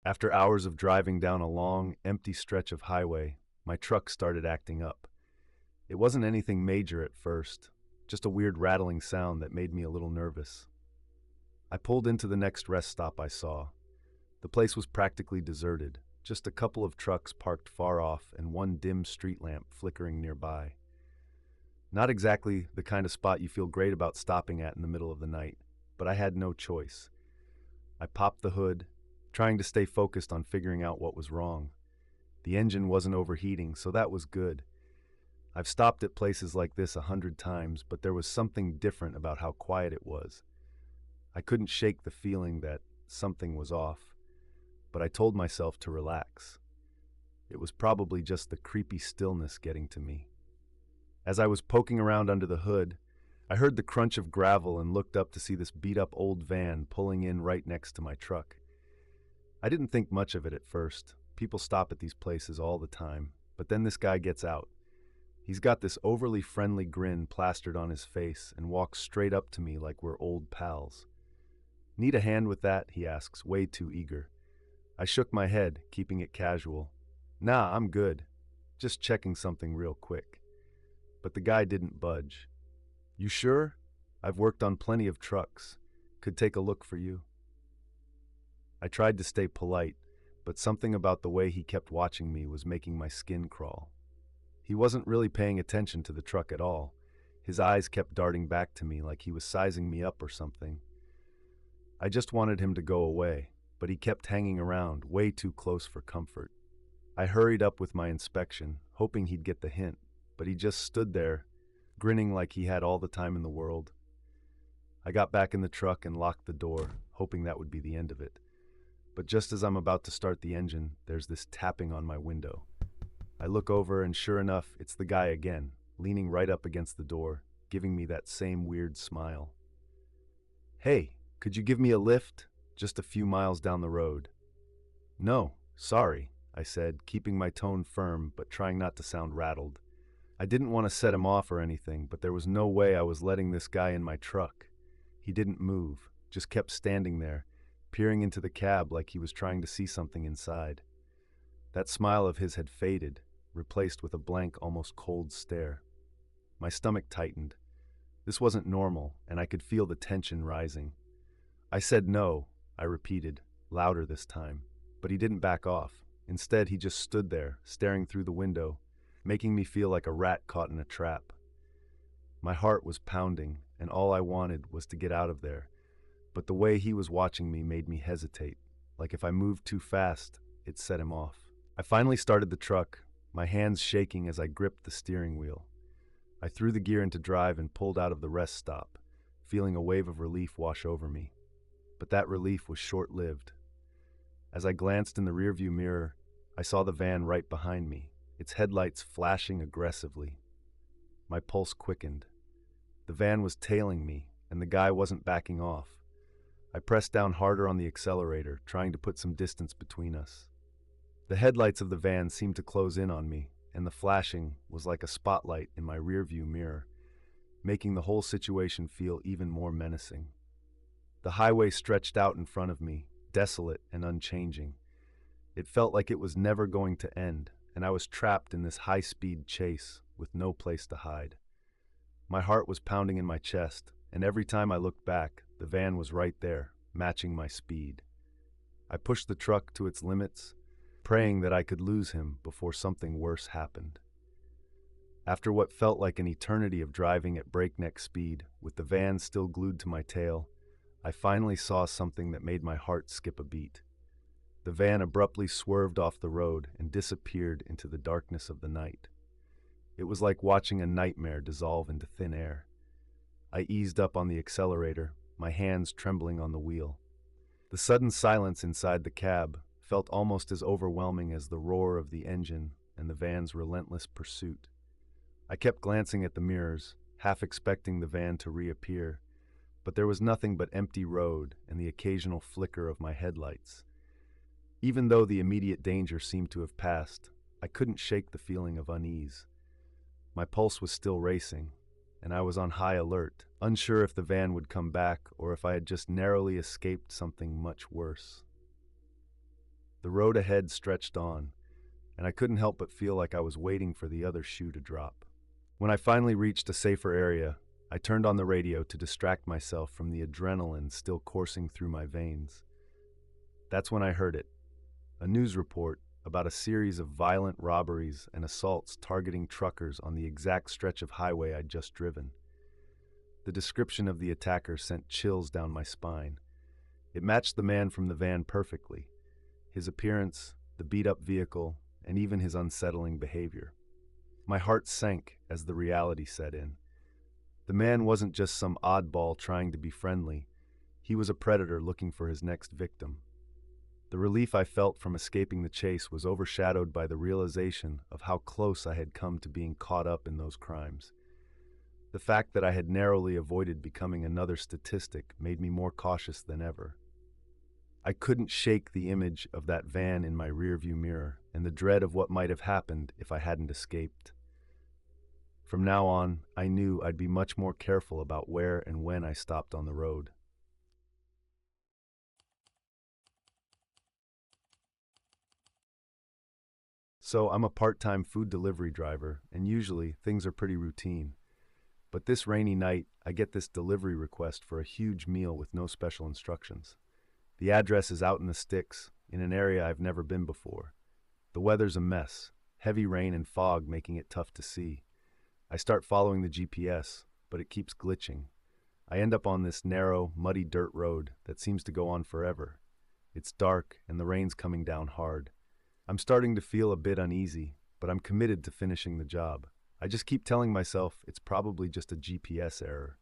After hours of driving down a long, empty stretch of highway, my truck started acting up. It wasn't anything major at first, just a weird rattling sound that made me a little nervous. I pulled into the next rest stop I saw. The place was practically deserted, just a couple of trucks parked far off and one dim street lamp flickering nearby. Not exactly the kind of spot you feel great about stopping at in the middle of the night, but I had no choice. I popped the hood, trying to stay focused on figuring out what was wrong. The engine wasn't overheating, so that was good. I've stopped at places like this 100 times, but there was something different about how quiet it was. I couldn't shake the feeling that something was off, but I told myself to relax. It was probably just the creepy stillness getting to me. As I was poking around under the hood, I heard the crunch of gravel and looked up to see this beat-up old van pulling in right next to my truck. I didn't think much of it at first. People stop at these places all the time, but then this guy gets out. He's got this overly friendly grin plastered on his face and walks straight up to me like we're old pals. "Need a hand with that?" he asks, way too eager. I shook my head, keeping it casual. "Nah, I'm good. Just checking something real quick." But the guy didn't budge. "You sure? I've worked on plenty of trucks. Could take a look for you." I tried to stay polite, but something about the way he kept watching me was making my skin crawl. He wasn't really paying attention to the truck at all. His eyes kept darting back to me like he was sizing me up or something. I just wanted him to go away, but he kept hanging around, way too close for comfort. I hurried up with my inspection, hoping he'd get the hint, but he just stood there, grinning like he had all the time in the world. I got back in the truck and locked the door, hoping that would be the end of it. But just as I'm about to start the engine, there's this tapping on my window. I look over and sure enough, it's the guy again, leaning right up against the door, giving me that same weird smile. "Hey, could you give me a lift? Just a few miles down the road." "No, sorry," I said, keeping my tone firm but trying not to sound rattled. I didn't want to set him off or anything, but there was no way I was letting this guy in my truck. He didn't move, just kept standing there, peering into the cab like he was trying to see something inside. That smile of his had faded, replaced with a blank, almost cold stare. My stomach tightened. This wasn't normal, and I could feel the tension rising. I said no, I repeated, louder this time, but he didn't back off. Instead, he just stood there, staring through the window, making me feel like a rat caught in a trap. My heart was pounding, and all I wanted was to get out of there. But the way he was watching me made me hesitate, like if I moved too fast, it set him off. I finally started the truck, my hands shaking as I gripped the steering wheel. I threw the gear into drive and pulled out of the rest stop, feeling a wave of relief wash over me. But that relief was short-lived. As I glanced in the rearview mirror, I saw the van right behind me, its headlights flashing aggressively. My pulse quickened. The van was tailing me, and the guy wasn't backing off. I pressed down harder on the accelerator, trying to put some distance between us. The headlights of the van seemed to close in on me, and the flashing was like a spotlight in my rearview mirror, making the whole situation feel even more menacing. The highway stretched out in front of me, desolate and unchanging. It felt like it was never going to end, and I was trapped in this high-speed chase with no place to hide. My heart was pounding in my chest, and every time I looked back, the van was right there, matching my speed. I pushed the truck to its limits, praying that I could lose him before something worse happened. After what felt like an eternity of driving at breakneck speed, with the van still glued to my tail, I finally saw something that made my heart skip a beat. The van abruptly swerved off the road and disappeared into the darkness of the night. It was like watching a nightmare dissolve into thin air. I eased up on the accelerator, my hands trembling on the wheel. The sudden silence inside the cab felt almost as overwhelming as the roar of the engine and the van's relentless pursuit. I kept glancing at the mirrors, half expecting the van to reappear, but there was nothing but empty road and the occasional flicker of my headlights. Even though the immediate danger seemed to have passed, I couldn't shake the feeling of unease. My pulse was still racing, and I was on high alert, unsure if the van would come back or if I had just narrowly escaped something much worse. The road ahead stretched on, and I couldn't help but feel like I was waiting for the other shoe to drop. When I finally reached a safer area, I turned on the radio to distract myself from the adrenaline still coursing through my veins. That's when I heard it, a news report about a series of violent robberies and assaults targeting truckers on the exact stretch of highway I'd just driven. The description of the attacker sent chills down my spine. It matched the man from the van perfectly. His appearance, the beat-up vehicle, and even his unsettling behavior. My heart sank as the reality set in. The man wasn't just some oddball trying to be friendly. He was a predator looking for his next victim. The relief I felt from escaping the chase was overshadowed by the realization of how close I had come to being caught up in those crimes. The fact that I had narrowly avoided becoming another statistic made me more cautious than ever. I couldn't shake the image of that van in my rearview mirror and the dread of what might have happened if I hadn't escaped. From now on, I knew I'd be much more careful about where and when I stopped on the road. So I'm a part-time food delivery driver, and usually things are pretty routine. But this rainy night, I get this delivery request for a huge meal with no special instructions. The address is out in the sticks, in an area I've never been before. The weather's a mess, heavy rain and fog making it tough to see. I start following the GPS, but it keeps glitching. I end up on this narrow, muddy dirt road that seems to go on forever. It's dark, and the rain's coming down hard. I'm starting to feel a bit uneasy, but I'm committed to finishing the job. I just keep telling myself it's probably just a GPS error.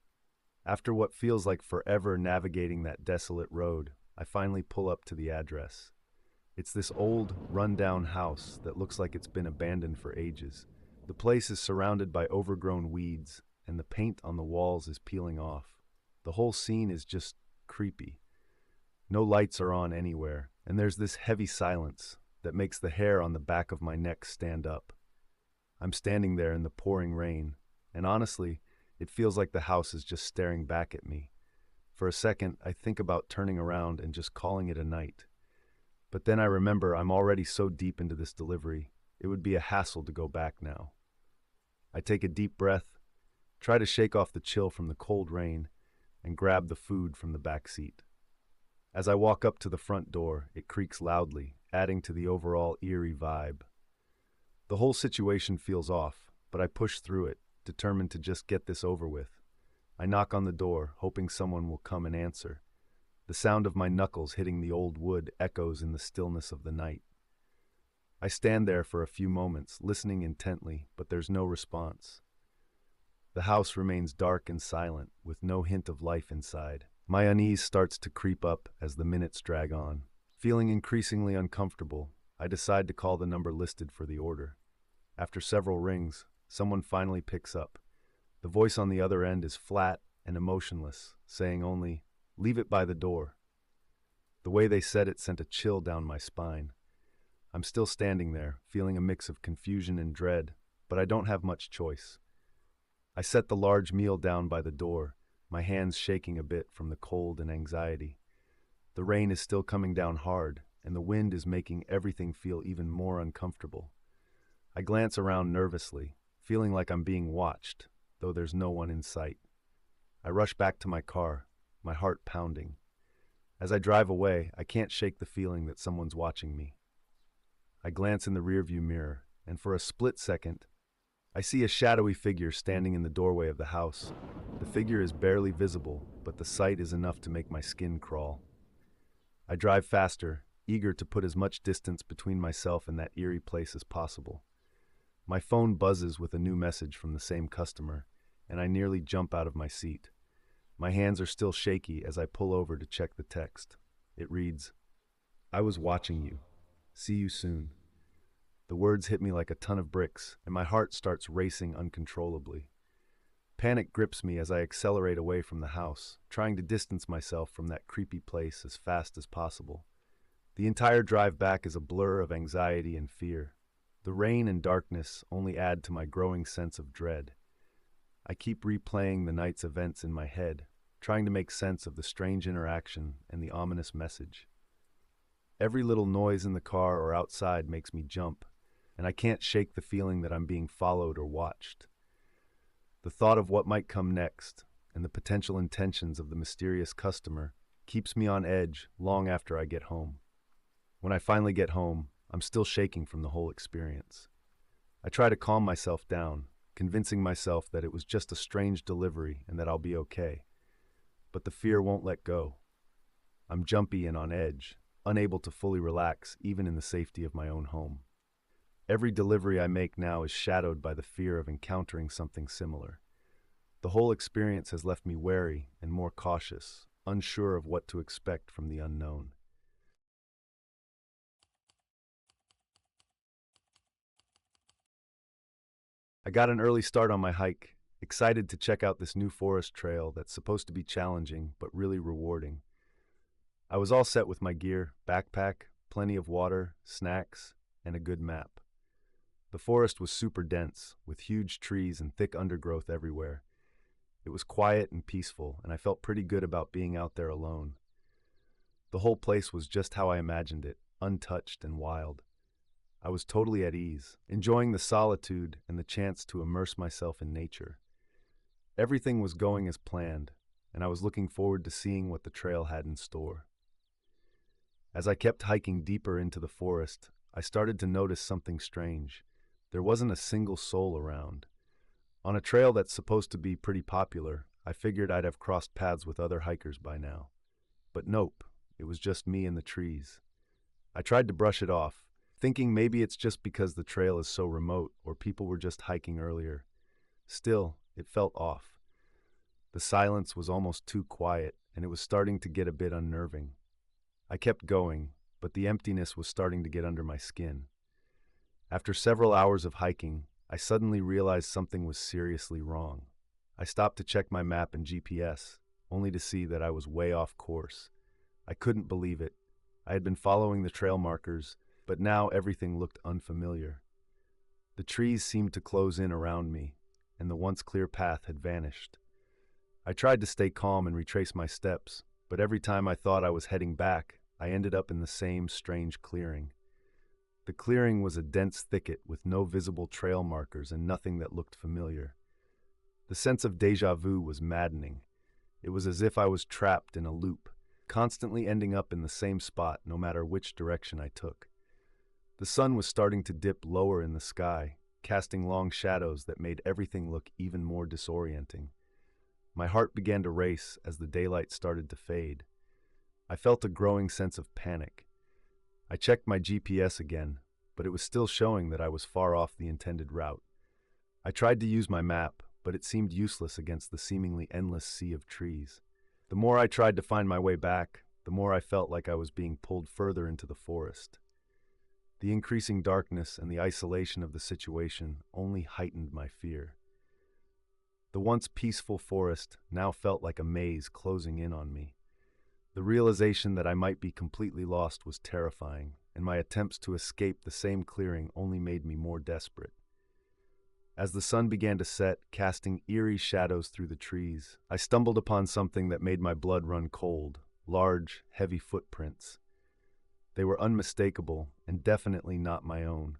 After what feels like forever navigating that desolate road, I finally pull up to the address. It's this old, run-down house that looks like it's been abandoned for ages. The place is surrounded by overgrown weeds, and the paint on the walls is peeling off. The whole scene is just creepy. No lights are on anywhere, and there's this heavy silence that makes the hair on the back of my neck stand up. I'm standing there in the pouring rain, and honestly, it feels like the house is just staring back at me. For a second, I think about turning around and just calling it a night. But then I remember I'm already so deep into this delivery, it would be a hassle to go back now. I take a deep breath, try to shake off the chill from the cold rain, and grab the food from the back seat. As I walk up to the front door, it creaks loudly, adding to the overall eerie vibe. The whole situation feels off, but I push through it, determined to just get this over with. I knock on the door, hoping someone will come and answer. The sound of my knuckles hitting the old wood echoes in the stillness of the night. I stand there for a few moments, listening intently, but there's no response. The house remains dark and silent, with no hint of life inside. My unease starts to creep up as the minutes drag on. Feeling increasingly uncomfortable, I decide to call the number listed for the order. After several rings, someone finally picks up. The voice on the other end is flat and emotionless, saying only, "Leave it by the door." The way they said it sent a chill down my spine. I'm still standing there, feeling a mix of confusion and dread, but I don't have much choice. I set the large meal down by the door, my hands shaking a bit from the cold and anxiety. The rain is still coming down hard, and the wind is making everything feel even more uncomfortable. I glance around nervously, feeling like I'm being watched, though there's no one in sight. I rush back to my car, my heart pounding. As I drive away, I can't shake the feeling that someone's watching me. I glance in the rearview mirror, and for a split second, I see a shadowy figure standing in the doorway of the house. The figure is barely visible, but the sight is enough to make my skin crawl. I drive faster, eager to put as much distance between myself and that eerie place as possible. My phone buzzes with a new message from the same customer, and I nearly jump out of my seat. My hands are still shaky as I pull over to check the text. It reads, "I was watching you. See you soon." The words hit me like a ton of bricks, and my heart starts racing uncontrollably. Panic grips me as I accelerate away from the house, trying to distance myself from that creepy place as fast as possible. The entire drive back is a blur of anxiety and fear. The rain and darkness only add to my growing sense of dread. I keep replaying the night's events in my head, trying to make sense of the strange interaction and the ominous message. Every little noise in the car or outside makes me jump, and I can't shake the feeling that I'm being followed or watched. The thought of what might come next, and the potential intentions of the mysterious customer, keeps me on edge long after I get home. When I finally get home, I'm still shaking from the whole experience. I try to calm myself down, convincing myself that it was just a strange delivery and that I'll be okay. But the fear won't let go. I'm jumpy and on edge, unable to fully relax even in the safety of my own home. Every delivery I make now is shadowed by the fear of encountering something similar. The whole experience has left me wary and more cautious, unsure of what to expect from the unknown. I got an early start on my hike, excited to check out this new forest trail that's supposed to be challenging but really rewarding. I was all set with my gear, backpack, plenty of water, snacks, and a good map. The forest was super dense, with huge trees and thick undergrowth everywhere. It was quiet and peaceful, and I felt pretty good about being out there alone. The whole place was just how I imagined it, untouched and wild. I was totally at ease, enjoying the solitude and the chance to immerse myself in nature. Everything was going as planned, and I was looking forward to seeing what the trail had in store. As I kept hiking deeper into the forest, I started to notice something strange. There wasn't a single soul around. On a trail that's supposed to be pretty popular, I figured I'd have crossed paths with other hikers by now. But nope, it was just me and the trees. I tried to brush it off, thinking maybe it's just because the trail is so remote or people were just hiking earlier. Still, it felt off. The silence was almost too quiet, and it was starting to get a bit unnerving. I kept going, but the emptiness was starting to get under my skin. After several hours of hiking, I suddenly realized something was seriously wrong. I stopped to check my map and GPS, only to see that I was way off course. I couldn't believe it. I had been following the trail markers, but now everything looked unfamiliar. The trees seemed to close in around me, and the once clear path had vanished. I tried to stay calm and retrace my steps, but every time I thought I was heading back, I ended up in the same strange clearing. The clearing was a dense thicket with no visible trail markers and nothing that looked familiar. The sense of déjà vu was maddening. It was as if I was trapped in a loop, constantly ending up in the same spot no matter which direction I took. The sun was starting to dip lower in the sky, casting long shadows that made everything look even more disorienting. My heart began to race as the daylight started to fade. I felt a growing sense of panic. I checked my GPS again, but it was still showing that I was far off the intended route. I tried to use my map, but it seemed useless against the seemingly endless sea of trees. The more I tried to find my way back, the more I felt like I was being pulled further into the forest. The increasing darkness and the isolation of the situation only heightened my fear. The once peaceful forest now felt like a maze closing in on me. The realization that I might be completely lost was terrifying, and my attempts to escape the same clearing only made me more desperate. As the sun began to set, casting eerie shadows through the trees, I stumbled upon something that made my blood run cold: large, heavy footprints. They were unmistakable and definitely not my own.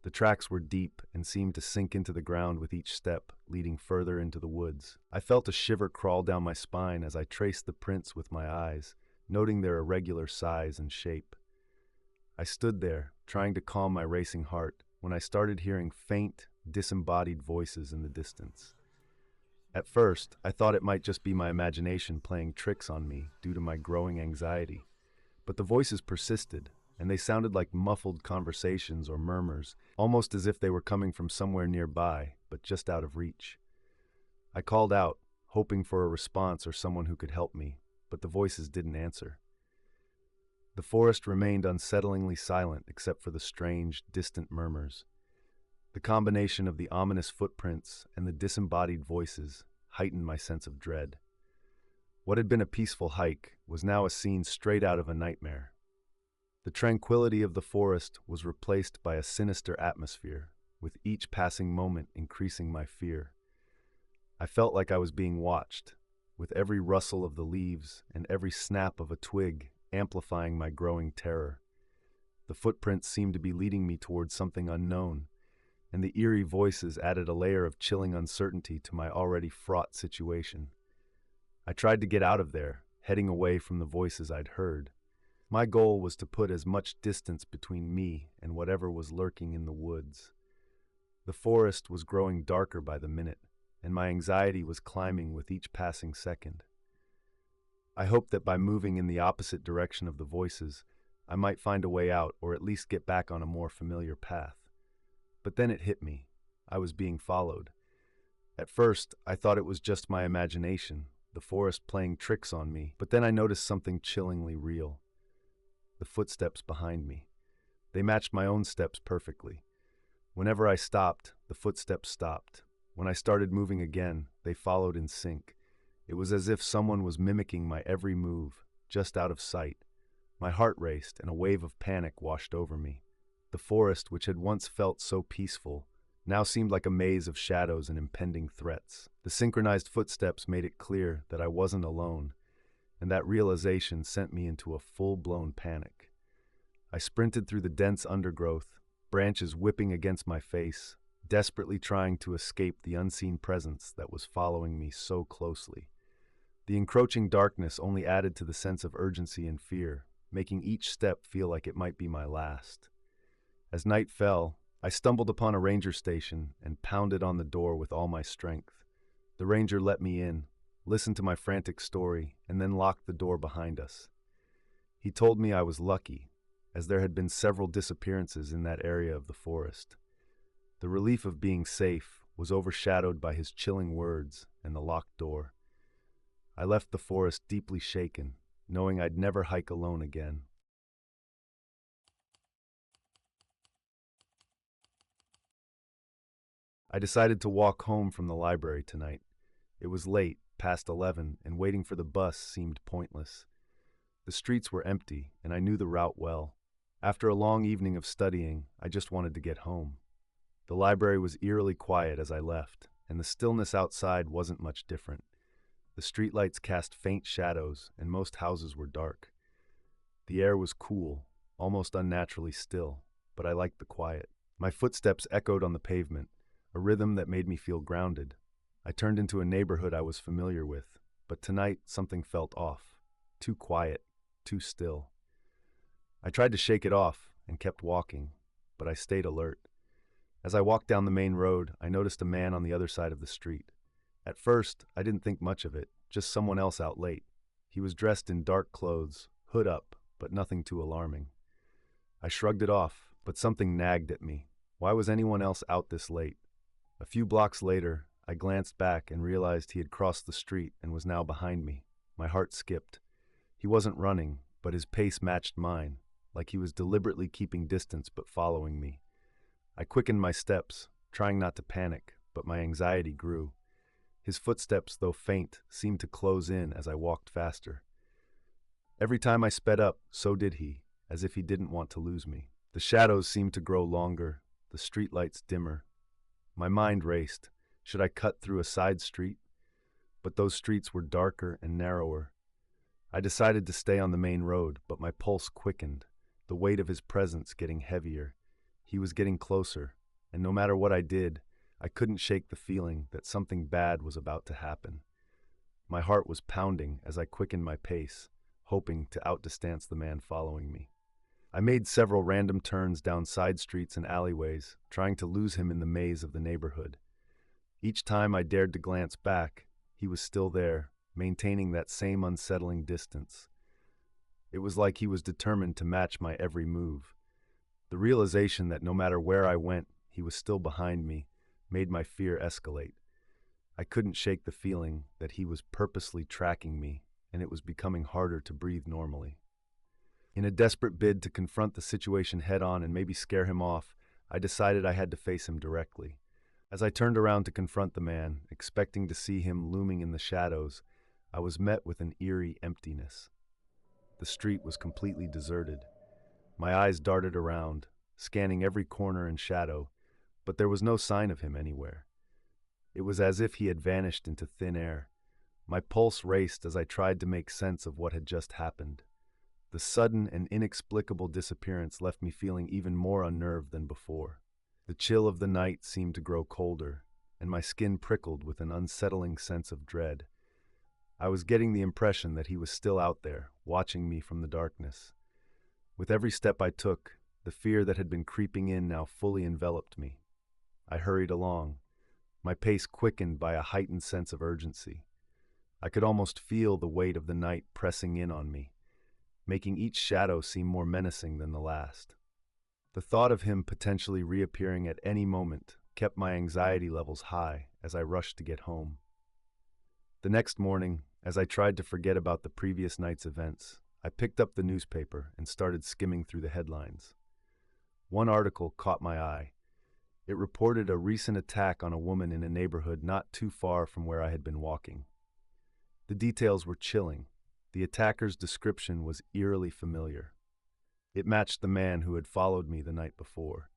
The tracks were deep and seemed to sink into the ground with each step, leading further into the woods. I felt a shiver crawl down my spine as I traced the prints with my eyes, noting their irregular size and shape. I stood there, trying to calm my racing heart, when I started hearing faint, disembodied voices in the distance. At first, I thought it might just be my imagination playing tricks on me due to my growing anxiety. But the voices persisted, and they sounded like muffled conversations or murmurs, almost as if they were coming from somewhere nearby, but just out of reach. I called out, hoping for a response or someone who could help me, but the voices didn't answer. The forest remained unsettlingly silent except for the strange, distant murmurs. The combination of the ominous footprints and the disembodied voices heightened my sense of dread. What had been a peaceful hike was now a scene straight out of a nightmare. The tranquility of the forest was replaced by a sinister atmosphere, with each passing moment increasing my fear. I felt like I was being watched, with every rustle of the leaves and every snap of a twig amplifying my growing terror. The footprints seemed to be leading me towards something unknown, and the eerie voices added a layer of chilling uncertainty to my already fraught situation. I tried to get out of there, heading away from the voices I'd heard. My goal was to put as much distance between me and whatever was lurking in the woods. The forest was growing darker by the minute, and my anxiety was climbing with each passing second. I hoped that by moving in the opposite direction of the voices, I might find a way out or at least get back on a more familiar path. But then it hit me. I was being followed. At first, I thought it was just my imagination, the forest playing tricks on me, but then I noticed something chillingly real. The footsteps behind me. They matched my own steps perfectly. Whenever I stopped, the footsteps stopped. When I started moving again, they followed in sync. It was as if someone was mimicking my every move, just out of sight. My heart raced, and a wave of panic washed over me. The forest, which had once felt so peaceful, now seemed like a maze of shadows and impending threats. The synchronized footsteps made it clear that I wasn't alone, and that realization sent me into a full-blown panic. I sprinted through the dense undergrowth, branches whipping against my face, desperately trying to escape the unseen presence that was following me so closely. The encroaching darkness only added to the sense of urgency and fear, making each step feel like it might be my last. As night fell, I stumbled upon a ranger station and pounded on the door with all my strength. The ranger let me in, listened to my frantic story, and then locked the door behind us. He told me I was lucky, as there had been several disappearances in that area of the forest. The relief of being safe was overshadowed by his chilling words and the locked door. I left the forest deeply shaken, knowing I'd never hike alone again. I decided to walk home from the library tonight. It was late, past 11, and waiting for the bus seemed pointless. The streets were empty, and I knew the route well. After a long evening of studying, I just wanted to get home. The library was eerily quiet as I left, and the stillness outside wasn't much different. The streetlights cast faint shadows, and most houses were dark. The air was cool, almost unnaturally still, but I liked the quiet. My footsteps echoed on the pavement, a rhythm that made me feel grounded. I turned into a neighborhood I was familiar with, but tonight something felt off. Too quiet, too still. I tried to shake it off and kept walking, but I stayed alert. As I walked down the main road, I noticed a man on the other side of the street. At first, I didn't think much of it, just someone else out late. He was dressed in dark clothes, hood up, but nothing too alarming. I shrugged it off, but something nagged at me. Why was anyone else out this late? A few blocks later, I glanced back and realized he had crossed the street and was now behind me. My heart skipped. He wasn't running, but his pace matched mine, like he was deliberately keeping distance but following me. I quickened my steps, trying not to panic, but my anxiety grew. His footsteps, though faint, seemed to close in as I walked faster. Every time I sped up, so did he, as if he didn't want to lose me. The shadows seemed to grow longer, the streetlights dimmer. My mind raced. Should I cut through a side street? But those streets were darker and narrower. I decided to stay on the main road, but my pulse quickened, the weight of his presence getting heavier. He was getting closer, and no matter what I did, I couldn't shake the feeling that something bad was about to happen. My heart was pounding as I quickened my pace, hoping to outdistance the man following me. I made several random turns down side streets and alleyways, trying to lose him in the maze of the neighborhood. Each time I dared to glance back, he was still there, maintaining that same unsettling distance. It was like he was determined to match my every move. The realization that no matter where I went, he was still behind me, made my fear escalate. I couldn't shake the feeling that he was purposely tracking me, and it was becoming harder to breathe normally. In a desperate bid to confront the situation head-on and maybe scare him off, I decided I had to face him directly. As I turned around to confront the man, expecting to see him looming in the shadows, I was met with an eerie emptiness. The street was completely deserted. My eyes darted around, scanning every corner and shadow, but there was no sign of him anywhere. It was as if he had vanished into thin air. My pulse raced as I tried to make sense of what had just happened. The sudden and inexplicable disappearance left me feeling even more unnerved than before. The chill of the night seemed to grow colder, and my skin prickled with an unsettling sense of dread. I was getting the impression that he was still out there, watching me from the darkness. With every step I took, the fear that had been creeping in now fully enveloped me. I hurried along, my pace quickened by a heightened sense of urgency. I could almost feel the weight of the night pressing in on me, making each shadow seem more menacing than the last. The thought of him potentially reappearing at any moment kept my anxiety levels high as I rushed to get home. The next morning, as I tried to forget about the previous night's events, I picked up the newspaper and started skimming through the headlines. One article caught my eye. It reported a recent attack on a woman in a neighborhood not too far from where I had been walking. The details were chilling. The attacker's description was eerily familiar. It matched the man who had followed me the night before.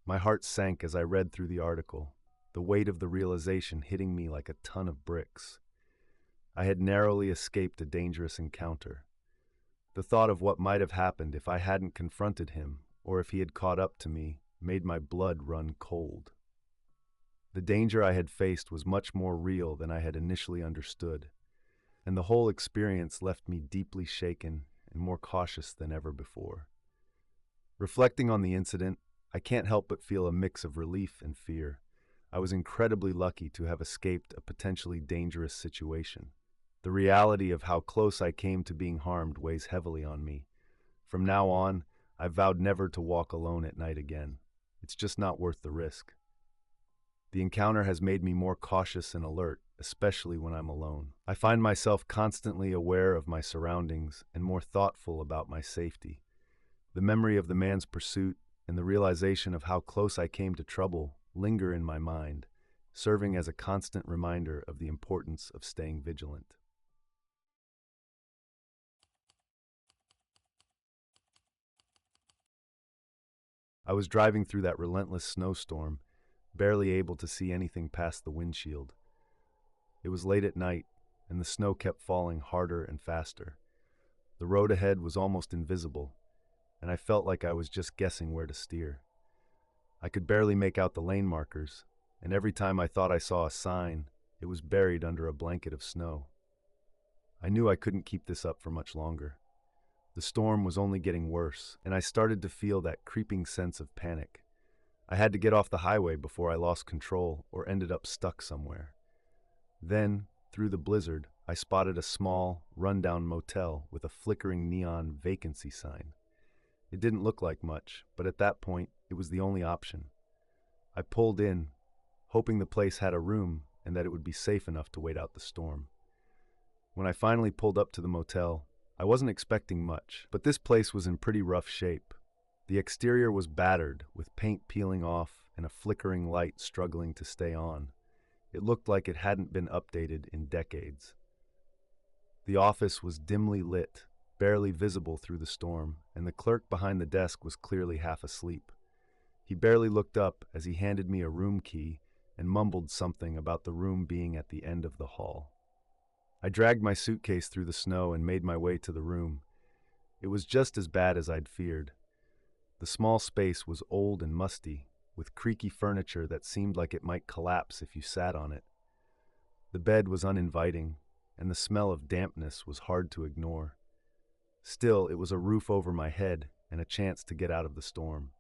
My heart sank as I read through the article, the weight of the realization hitting me like a ton of bricks. I had narrowly escaped a dangerous encounter. The thought of what might have happened if I hadn't confronted him, or if he had caught up to me, made my blood run cold. The danger I had faced was much more real than I had initially understood, and the whole experience left me deeply shaken and more cautious than ever before. Reflecting on the incident, I can't help but feel a mix of relief and fear. I was incredibly lucky to have escaped a potentially dangerous situation. The reality of how close I came to being harmed weighs heavily on me. From now on, I vowed never to walk alone at night again. It's just not worth the risk. The encounter has made me more cautious and alert, especially when I'm alone. I find myself constantly aware of my surroundings and more thoughtful about my safety. The memory of the man's pursuit and the realization of how close I came to trouble linger in my mind, serving as a constant reminder of the importance of staying vigilant. I was driving through that relentless snowstorm, barely able to see anything past the windshield. It was late at night, and the snow kept falling harder and faster. The road ahead was almost invisible, and I felt like I was just guessing where to steer. I could barely make out the lane markers, and every time I thought I saw a sign, it was buried under a blanket of snow. I knew I couldn't keep this up for much longer. The storm was only getting worse, and I started to feel that creeping sense of panic. I had to get off the highway before I lost control or ended up stuck somewhere. Then, through the blizzard, I spotted a small, rundown motel with a flickering neon vacancy sign. It didn't look like much, but at that point, it was the only option. I pulled in, hoping the place had a room and that it would be safe enough to wait out the storm. When I finally pulled up to the motel, I wasn't expecting much, but this place was in pretty rough shape. The exterior was battered, with paint peeling off and a flickering light struggling to stay on. It looked like it hadn't been updated in decades. The office was dimly lit, barely visible through the storm, and the clerk behind the desk was clearly half asleep. He barely looked up as he handed me a room key and mumbled something about the room being at the end of the hall. I dragged my suitcase through the snow and made my way to the room. It was just as bad as I'd feared. The small space was old and musty, with creaky furniture that seemed like it might collapse if you sat on it. The bed was uninviting, and the smell of dampness was hard to ignore. Still, it was a roof over my head and a chance to get out of the storm.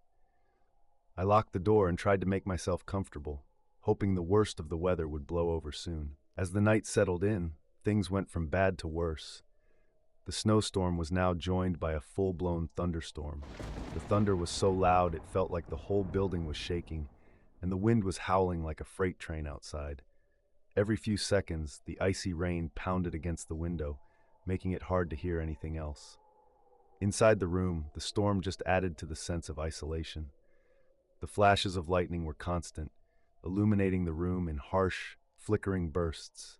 I locked the door and tried to make myself comfortable, hoping the worst of the weather would blow over soon. As the night settled in, things went from bad to worse. The snowstorm was now joined by a full-blown thunderstorm. The thunder was so loud it felt like the whole building was shaking, and the wind was howling like a freight train outside. Every few seconds, the icy rain pounded against the window, making it hard to hear anything else. Inside the room, the storm just added to the sense of isolation. The flashes of lightning were constant, illuminating the room in harsh, flickering bursts.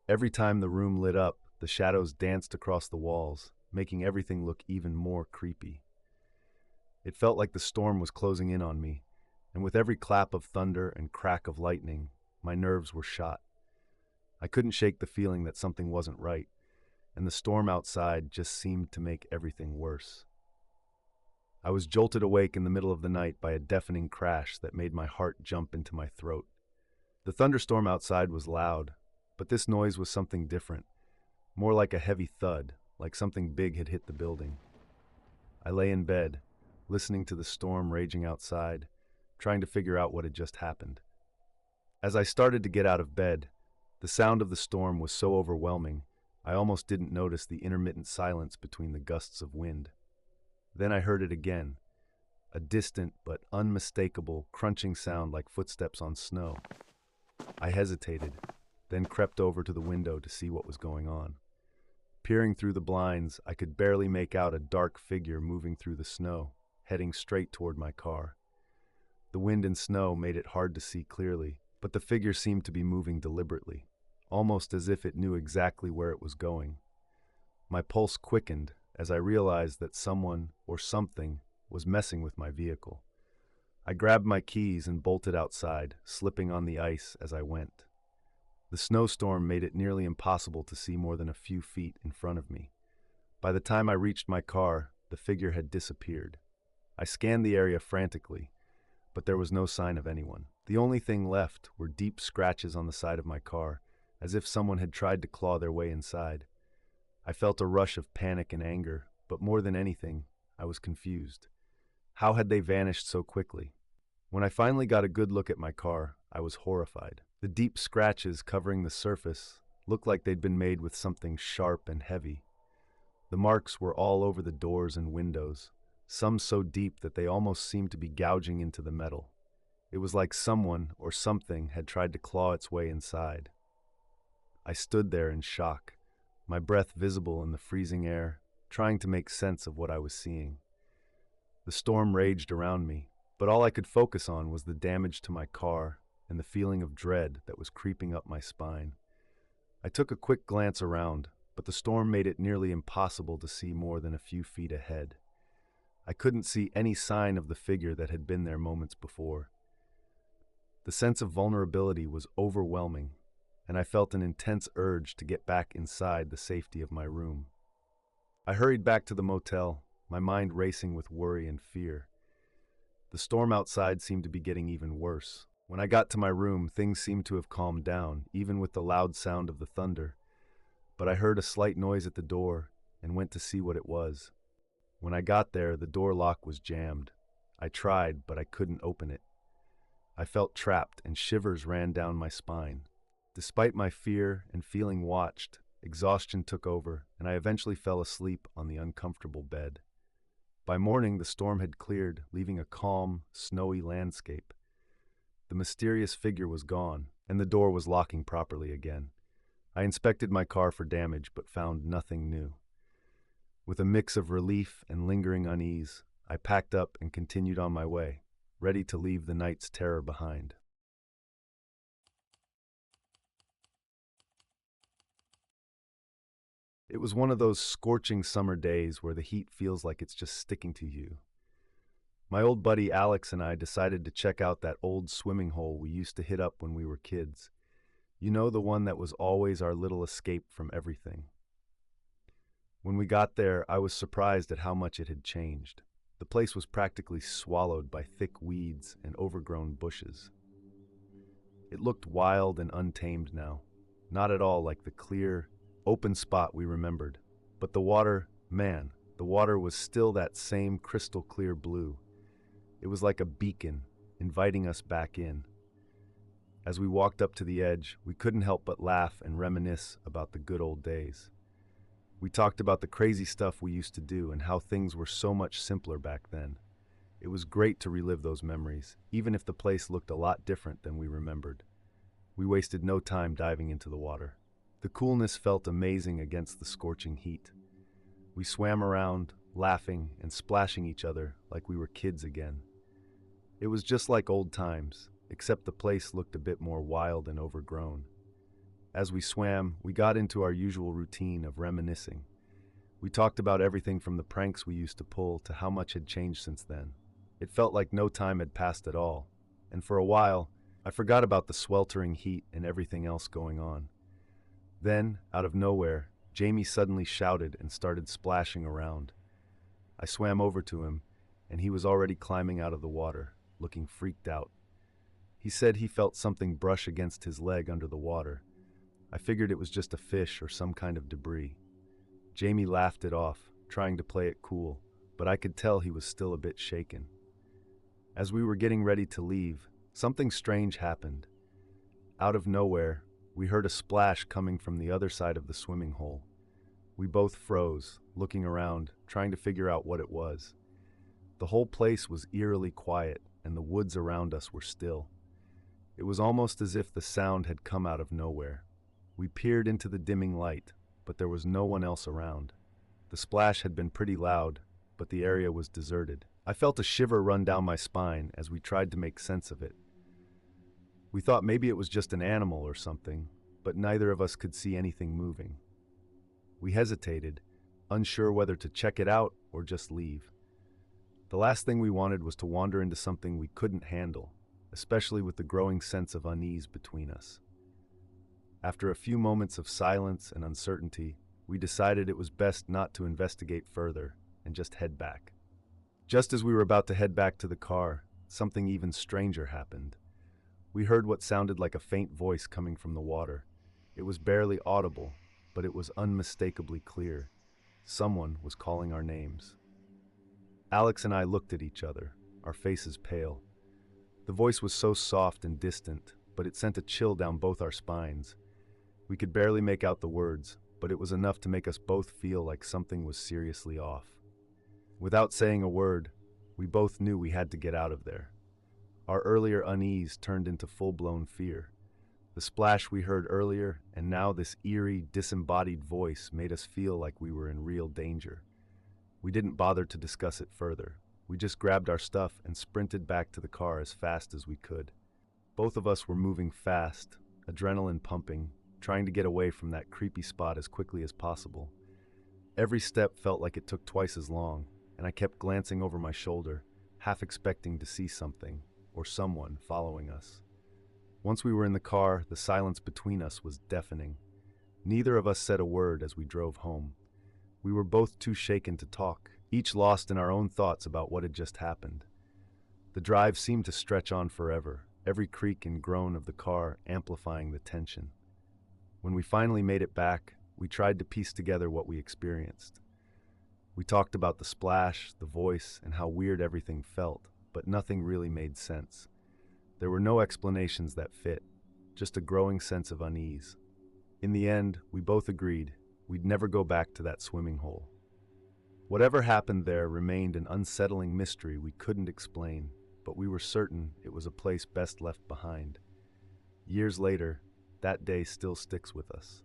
Every time the room lit up, the shadows danced across the walls, making everything look even more creepy. It felt like the storm was closing in on me, and with every clap of thunder and crack of lightning, my nerves were shot. I couldn't shake the feeling that something wasn't right, and the storm outside just seemed to make everything worse. I was jolted awake in the middle of the night by a deafening crash that made my heart jump into my throat. The thunderstorm outside was loud, but this noise was something different, more like a heavy thud, like something big had hit the building. I lay in bed, listening to the storm raging outside, trying to figure out what had just happened. As I started to get out of bed, the sound of the storm was so overwhelming, I almost didn't notice the intermittent silence between the gusts of wind. Then I heard it again, a distant but unmistakable crunching sound like footsteps on snow. I hesitated, then crept over to the window to see what was going on. Peering through the blinds, I could barely make out a dark figure moving through the snow, heading straight toward my car. The wind and snow made it hard to see clearly, but the figure seemed to be moving deliberately, almost as if it knew exactly where it was going. My pulse quickened as I realized that someone or something was messing with my vehicle. I grabbed my keys and bolted outside, slipping on the ice as I went. The snowstorm made it nearly impossible to see more than a few feet in front of me. By the time I reached my car, the figure had disappeared. I scanned the area frantically, but there was no sign of anyone. The only thing left were deep scratches on the side of my car, as if someone had tried to claw their way inside. I felt a rush of panic and anger, but more than anything, I was confused. How had they vanished so quickly? When I finally got a good look at my car, I was horrified. The deep scratches covering the surface looked like they'd been made with something sharp and heavy. The marks were all over the doors and windows, some so deep that they almost seemed to be gouging into the metal. It was like someone or something had tried to claw its way inside. I stood there in shock, my breath visible in the freezing air, trying to make sense of what I was seeing. The storm raged around me, but all I could focus on was the damage to my car and the feeling of dread that was creeping up my spine. I took a quick glance around, but the storm made it nearly impossible to see more than a few feet ahead. I couldn't see any sign of the figure that had been there moments before. The sense of vulnerability was overwhelming, and I felt an intense urge to get back inside the safety of my room. I hurried back to the motel, my mind racing with worry and fear. The storm outside seemed to be getting even worse. When I got to my room, things seemed to have calmed down, even with the loud sound of the thunder. But I heard a slight noise at the door and went to see what it was. When I got there, the door lock was jammed. I tried, but I couldn't open it. I felt trapped and shivers ran down my spine. Despite my fear and feeling watched, exhaustion took over, and I eventually fell asleep on the uncomfortable bed. By morning, the storm had cleared, leaving a calm, snowy landscape. The mysterious figure was gone, and the door was locking properly again. I inspected my car for damage, but found nothing new. With a mix of relief and lingering unease, I packed up and continued on my way, ready to leave the night's terror behind. It was one of those scorching summer days where the heat feels like it's just sticking to you. My old buddy Alex and I decided to check out that old swimming hole we used to hit up when we were kids. You know, the one that was always our little escape from everything. When we got there, I was surprised at how much it had changed. The place was practically swallowed by thick weeds and overgrown bushes. It looked wild and untamed now, not at all like the clear, open spot we remembered. But the water, man, the water was still that same crystal clear blue. It was like a beacon, inviting us back in. As we walked up to the edge, we couldn't help but laugh and reminisce about the good old days. We talked about the crazy stuff we used to do and how things were so much simpler back then. It was great to relive those memories, even if the place looked a lot different than we remembered. We wasted no time diving into the water. The coolness felt amazing against the scorching heat. We swam around, laughing and splashing each other like we were kids again. It was just like old times, except the place looked a bit more wild and overgrown. As we swam, we got into our usual routine of reminiscing. We talked about everything from the pranks we used to pull to how much had changed since then. It felt like no time had passed at all, and for a while, I forgot about the sweltering heat and everything else going on. Then, out of nowhere, Jamie suddenly shouted and started splashing around. I swam over to him, and he was already climbing out of the water, looking freaked out. He said he felt something brush against his leg under the water. I figured it was just a fish or some kind of debris. Jamie laughed it off, trying to play it cool, but I could tell he was still a bit shaken. As we were getting ready to leave, something strange happened. Out of nowhere, we heard a splash coming from the other side of the swimming hole. We both froze, looking around, trying to figure out what it was. The whole place was eerily quiet, and the woods around us were still. It was almost as if the sound had come out of nowhere. We peered into the dimming light, but there was no one else around. The splash had been pretty loud, but the area was deserted. I felt a shiver run down my spine as we tried to make sense of it. We thought maybe it was just an animal or something, but neither of us could see anything moving. We hesitated, unsure whether to check it out or just leave. The last thing we wanted was to wander into something we couldn't handle, especially with the growing sense of unease between us. After a few moments of silence and uncertainty, we decided it was best not to investigate further and just head back. Just as we were about to head back to the car, something even stranger happened. We heard what sounded like a faint voice coming from the water. It was barely audible, but it was unmistakably clear. Someone was calling our names. Alex and I looked at each other, our faces pale. The voice was so soft and distant, but it sent a chill down both our spines. We could barely make out the words, but it was enough to make us both feel like something was seriously off. Without saying a word, we both knew we had to get out of there. Our earlier unease turned into full-blown fear. The splash we heard earlier, and now this eerie, disembodied voice made us feel like we were in real danger. We didn't bother to discuss it further. We just grabbed our stuff and sprinted back to the car as fast as we could. Both of us were moving fast, adrenaline pumping, trying to get away from that creepy spot as quickly as possible. Every step felt like it took twice as long, and I kept glancing over my shoulder, half expecting to see something or someone following us. Once we were in the car, the silence between us was deafening. Neither of us said a word as we drove home. We were both too shaken to talk, each lost in our own thoughts about what had just happened. The drive seemed to stretch on forever, every creak and groan of the car amplifying the tension. When we finally made it back, we tried to piece together what we experienced. We talked about the splash, the voice, and how weird everything felt, but nothing really made sense. There were no explanations that fit, just a growing sense of unease. In the end, we both agreed we'd never go back to that swimming hole. Whatever happened there remained an unsettling mystery we couldn't explain, but we were certain it was a place best left behind. Years later, that day still sticks with us.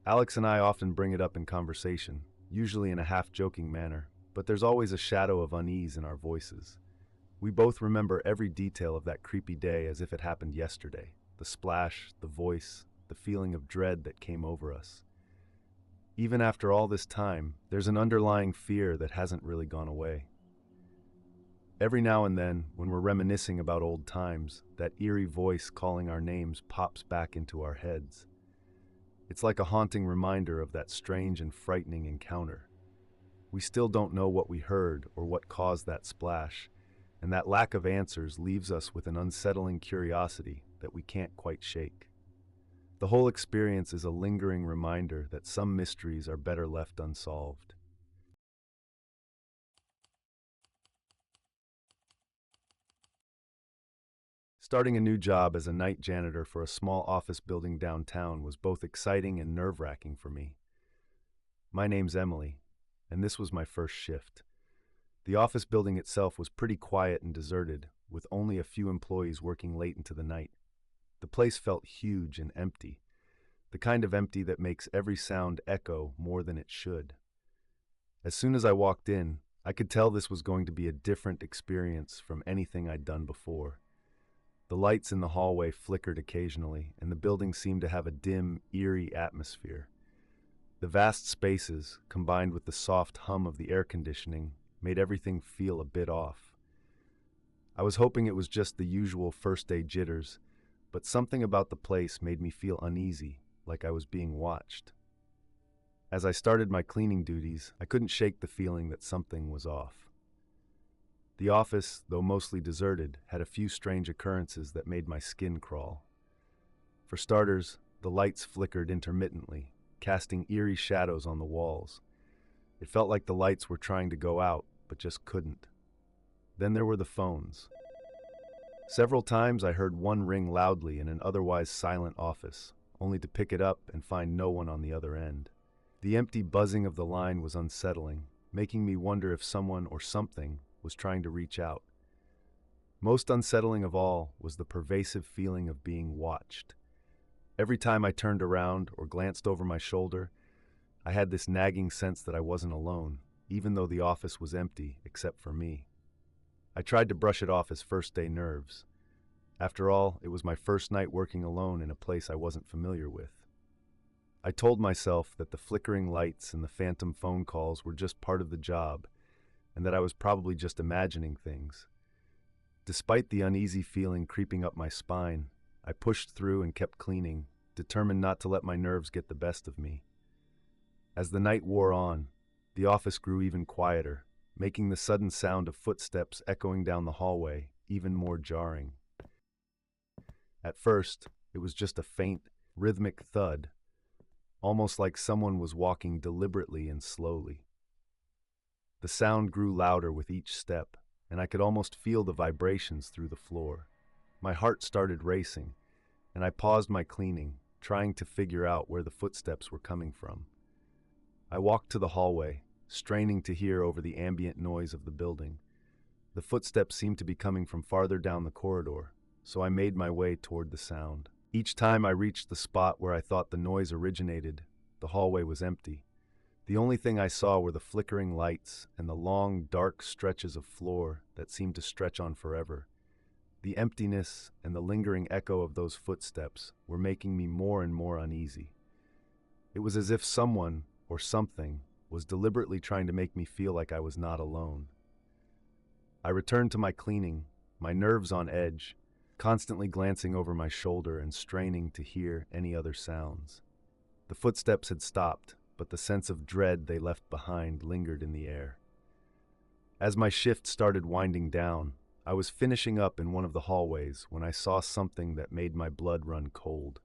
Alex and I often bring it up in conversation, usually in a half-joking manner, but there's always a shadow of unease in our voices. We both remember every detail of that creepy day as if it happened yesterday. The splash, the voice, the feeling of dread that came over us. Even after all this time, there's an underlying fear that hasn't really gone away. Every now and then, when we're reminiscing about old times, that eerie voice calling our names pops back into our heads. It's like a haunting reminder of that strange and frightening encounter. We still don't know what we heard or what caused that splash, and that lack of answers leaves us with an unsettling curiosity that we can't quite shake. The whole experience is a lingering reminder that some mysteries are better left unsolved. Starting a new job as a night janitor for a small office building downtown was both exciting and nerve-wracking for me. My name's Emily, and this was my first shift. The office building itself was pretty quiet and deserted, with only a few employees working late into the night. The place felt huge and empty, the kind of empty that makes every sound echo more than it should. As soon as I walked in, I could tell this was going to be a different experience from anything I'd done before. The lights in the hallway flickered occasionally, and the building seemed to have a dim, eerie atmosphere. The vast spaces, combined with the soft hum of the air conditioning, made everything feel a bit off. I was hoping it was just the usual first-day jitters, but something about the place made me feel uneasy, like I was being watched. As I started my cleaning duties, I couldn't shake the feeling that something was off. The office, though mostly deserted, had a few strange occurrences that made my skin crawl. For starters, the lights flickered intermittently, casting eerie shadows on the walls. It felt like the lights were trying to go out, but just couldn't. Then there were the phones. Several times I heard one ring loudly in an otherwise silent office, only to pick it up and find no one on the other end. The empty buzzing of the line was unsettling, making me wonder if someone or something was trying to reach out. Most unsettling of all was the pervasive feeling of being watched. Every time I turned around or glanced over my shoulder, I had this nagging sense that I wasn't alone, even though the office was empty except for me. I tried to brush it off as first-day nerves. After all, it was my first night working alone in a place I wasn't familiar with. I told myself that the flickering lights and the phantom phone calls were just part of the job, and that I was probably just imagining things. Despite the uneasy feeling creeping up my spine, I pushed through and kept cleaning, determined not to let my nerves get the best of me. As the night wore on, the office grew even quieter, making the sudden sound of footsteps echoing down the hallway even more jarring. At first, it was just a faint, rhythmic thud, almost like someone was walking deliberately and slowly. The sound grew louder with each step, and I could almost feel the vibrations through the floor. My heart started racing, and I paused my cleaning, trying to figure out where the footsteps were coming from. I walked to the hallway, straining to hear over the ambient noise of the building. The footsteps seemed to be coming from farther down the corridor, so I made my way toward the sound. Each time I reached the spot where I thought the noise originated, the hallway was empty. The only thing I saw were the flickering lights and the long, dark stretches of floor that seemed to stretch on forever. The emptiness and the lingering echo of those footsteps were making me more and more uneasy. It was as if someone, or something, was deliberately trying to make me feel like I was not alone. I returned to my cleaning, my nerves on edge, constantly glancing over my shoulder and straining to hear any other sounds. The footsteps had stopped, but the sense of dread they left behind lingered in the air. As my shift started winding down, I was finishing up in one of the hallways when I saw something that made my blood run cold.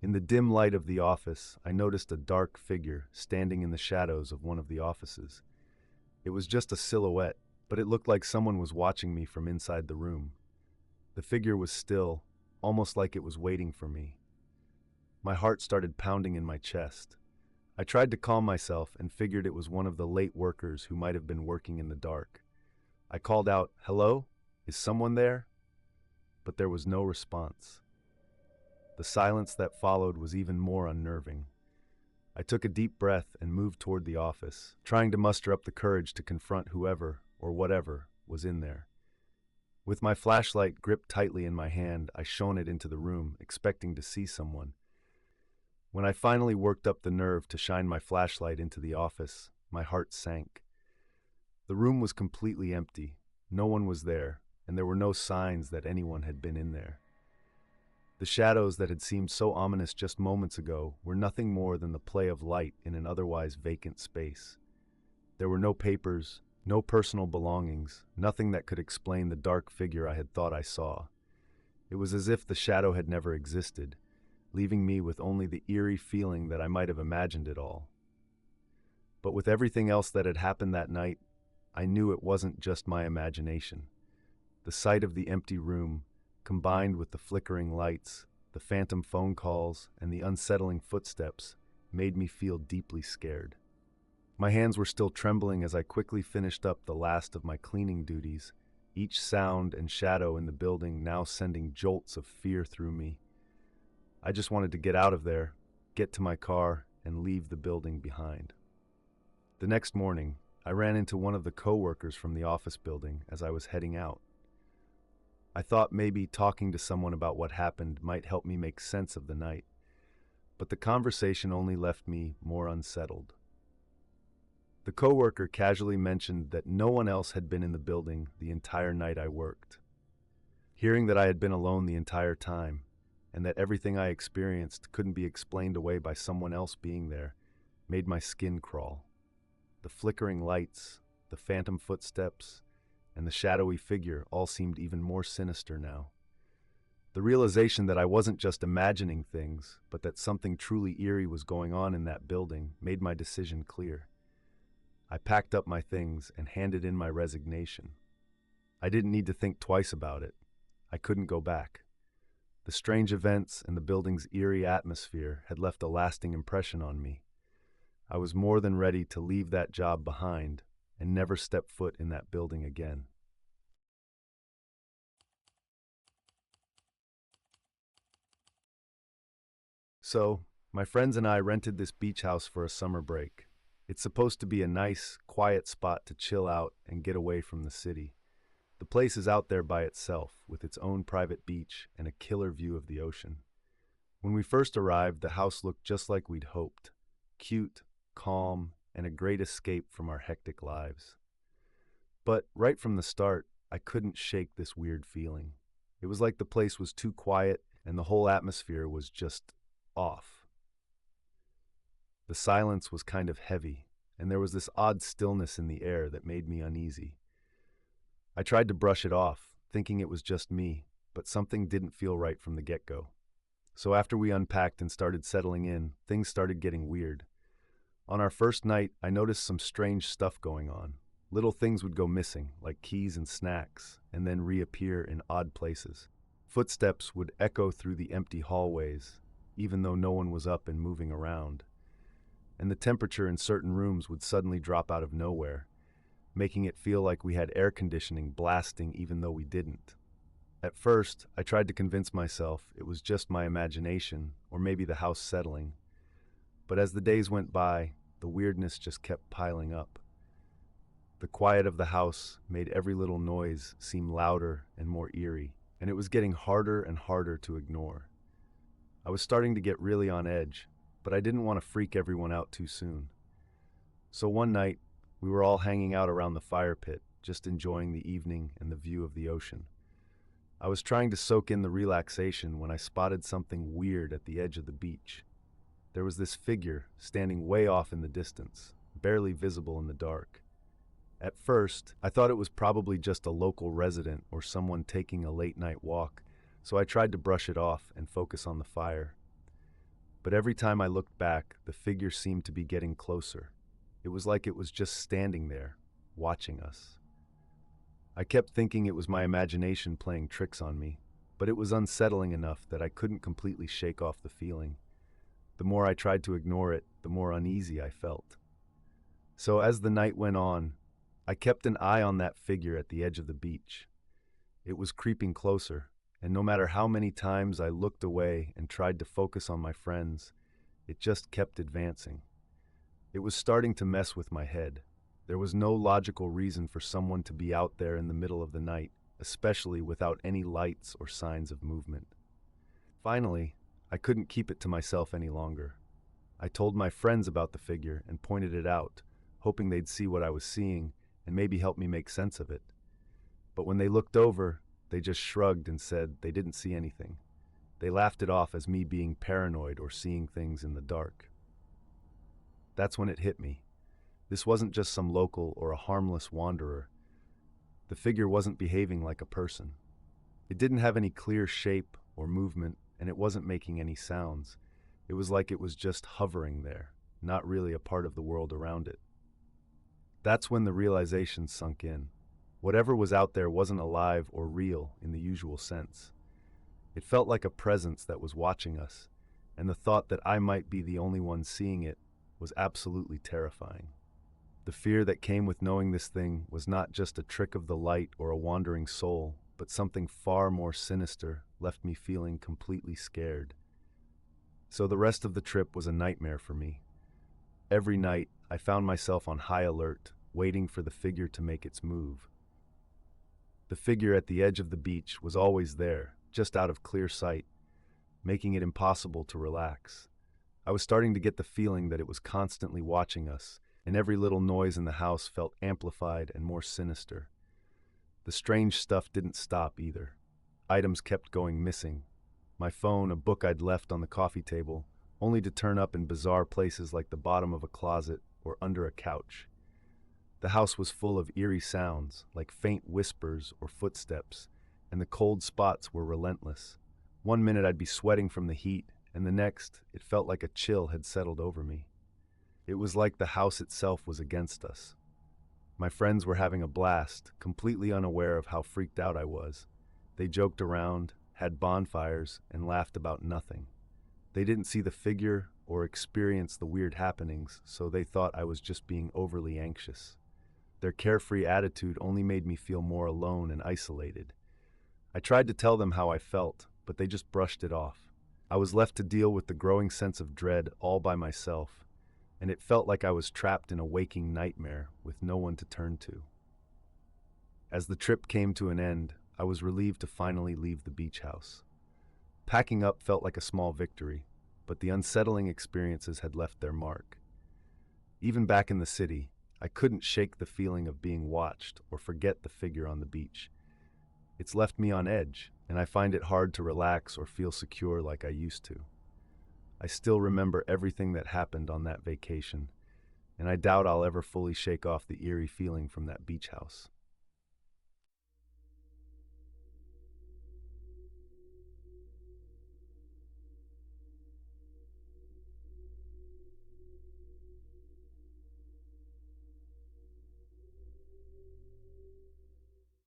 In the dim light of the office, I noticed a dark figure standing in the shadows of one of the offices. It was just a silhouette, but it looked like someone was watching me from inside the room. The figure was still, almost like it was waiting for me. My heart started pounding in my chest. I tried to calm myself and figured it was one of the late workers who might have been working in the dark. I called out, "Hello? Is someone there?" But there was no response. The silence that followed was even more unnerving. I took a deep breath and moved toward the office, trying to muster up the courage to confront whoever, or whatever, was in there. With my flashlight gripped tightly in my hand, I shone it into the room, expecting to see someone. When I finally worked up the nerve to shine my flashlight into the office, my heart sank. The room was completely empty. No one was there, and there were no signs that anyone had been in there. The shadows that had seemed so ominous just moments ago were nothing more than the play of light in an otherwise vacant space. There were no papers, no personal belongings, nothing that could explain the dark figure I had thought I saw. It was as if the shadow had never existed, leaving me with only the eerie feeling that I might have imagined it all. But with everything else that had happened that night, I knew it wasn't just my imagination. The sight of the empty room, combined with the flickering lights, the phantom phone calls, and the unsettling footsteps, made me feel deeply scared. My hands were still trembling as I quickly finished up the last of my cleaning duties, each sound and shadow in the building now sending jolts of fear through me. I just wanted to get out of there, get to my car, and leave the building behind. The next morning, I ran into one of the co-workers from the office building as I was heading out. I thought maybe talking to someone about what happened might help me make sense of the night, but the conversation only left me more unsettled. The coworker casually mentioned that no one else had been in the building the entire night I worked. Hearing that I had been alone the entire time, and that everything I experienced couldn't be explained away by someone else being there, made my skin crawl. The flickering lights, the phantom footsteps, and the shadowy figure all seemed even more sinister now. The realization that I wasn't just imagining things, but that something truly eerie was going on in that building made my decision clear. I packed up my things and handed in my resignation. I didn't need to think twice about it. I couldn't go back. The strange events and the building's eerie atmosphere had left a lasting impression on me. I was more than ready to leave that job behind and never step foot in that building again. So, my friends and I rented this beach house for a summer break. It's supposed to be a nice, quiet spot to chill out and get away from the city. The place is out there by itself, with its own private beach and a killer view of the ocean. When we first arrived, the house looked just like we'd hoped. Cute, calm, and a great escape from our hectic lives. But right from the start, I couldn't shake this weird feeling. It was like the place was too quiet and the whole atmosphere was just off. The silence was kind of heavy, and there was this odd stillness in the air that made me uneasy. I tried to brush it off, thinking it was just me, but something didn't feel right from the get-go. So after we unpacked and started settling in, things started getting weird. On our first night, I noticed some strange stuff going on. Little things would go missing, like keys and snacks, and then reappear in odd places. Footsteps would echo through the empty hallways, even though no one was up and moving around. And the temperature in certain rooms would suddenly drop out of nowhere, making it feel like we had air conditioning blasting even though we didn't. At first, I tried to convince myself it was just my imagination, or maybe the house settling. But as the days went by, the weirdness just kept piling up. The quiet of the house made every little noise seem louder and more eerie, and it was getting harder and harder to ignore. I was starting to get really on edge, but I didn't want to freak everyone out too soon. So one night, we were all hanging out around the fire pit, just enjoying the evening and the view of the ocean. I was trying to soak in the relaxation when I spotted something weird at the edge of the beach. There was this figure standing way off in the distance, barely visible in the dark. At first, I thought it was probably just a local resident or someone taking a late-night walk, so I tried to brush it off and focus on the fire. But every time I looked back, the figure seemed to be getting closer. It was like it was just standing there, watching us. I kept thinking it was my imagination playing tricks on me, but it was unsettling enough that I couldn't completely shake off the feeling. The more I tried to ignore it, the more uneasy I felt. So as the night went on, I kept an eye on that figure at the edge of the beach. It was creeping closer, and no matter how many times I looked away and tried to focus on my friends, it just kept advancing. It was starting to mess with my head. There was no logical reason for someone to be out there in the middle of the night, especially without any lights or signs of movement. Finally, I couldn't keep it to myself any longer. I told my friends about the figure and pointed it out, hoping they'd see what I was seeing and maybe help me make sense of it. But when they looked over, they just shrugged and said they didn't see anything. They laughed it off as me being paranoid or seeing things in the dark. That's when it hit me. This wasn't just some local or a harmless wanderer. The figure wasn't behaving like a person. It didn't have any clear shape or movement, and it wasn't making any sounds. It was like it was just hovering there, not really a part of the world around it. That's when the realization sunk in. Whatever was out there wasn't alive or real in the usual sense. It felt like a presence that was watching us, and the thought that I might be the only one seeing it was absolutely terrifying. The fear that came with knowing this thing was not just a trick of the light or a wandering soul, but something far more sinister left me feeling completely scared. So the rest of the trip was a nightmare for me. Every night, I found myself on high alert, waiting for the figure to make its move. The figure at the edge of the beach was always there, just out of clear sight, making it impossible to relax. I was starting to get the feeling that it was constantly watching us, and every little noise in the house felt amplified and more sinister. The strange stuff didn't stop either. Items kept going missing. My phone, a book I'd left on the coffee table, only to turn up in bizarre places like the bottom of a closet or under a couch. The house was full of eerie sounds, like faint whispers or footsteps, and the cold spots were relentless. One minute I'd be sweating from the heat, and the next, it felt like a chill had settled over me. It was like the house itself was against us. My friends were having a blast, completely unaware of how freaked out I was. They joked around, had bonfires, and laughed about nothing. They didn't see the figure or experience the weird happenings, so they thought I was just being overly anxious. Their carefree attitude only made me feel more alone and isolated. I tried to tell them how I felt, but they just brushed it off. I was left to deal with the growing sense of dread all by myself, and it felt like I was trapped in a waking nightmare with no one to turn to. As the trip came to an end, I was relieved to finally leave the beach house. Packing up felt like a small victory, but the unsettling experiences had left their mark. Even back in the city, I couldn't shake the feeling of being watched or forget the figure on the beach. It's left me on edge, and I find it hard to relax or feel secure like I used to. I still remember everything that happened on that vacation, and I doubt I'll ever fully shake off the eerie feeling from that beach house.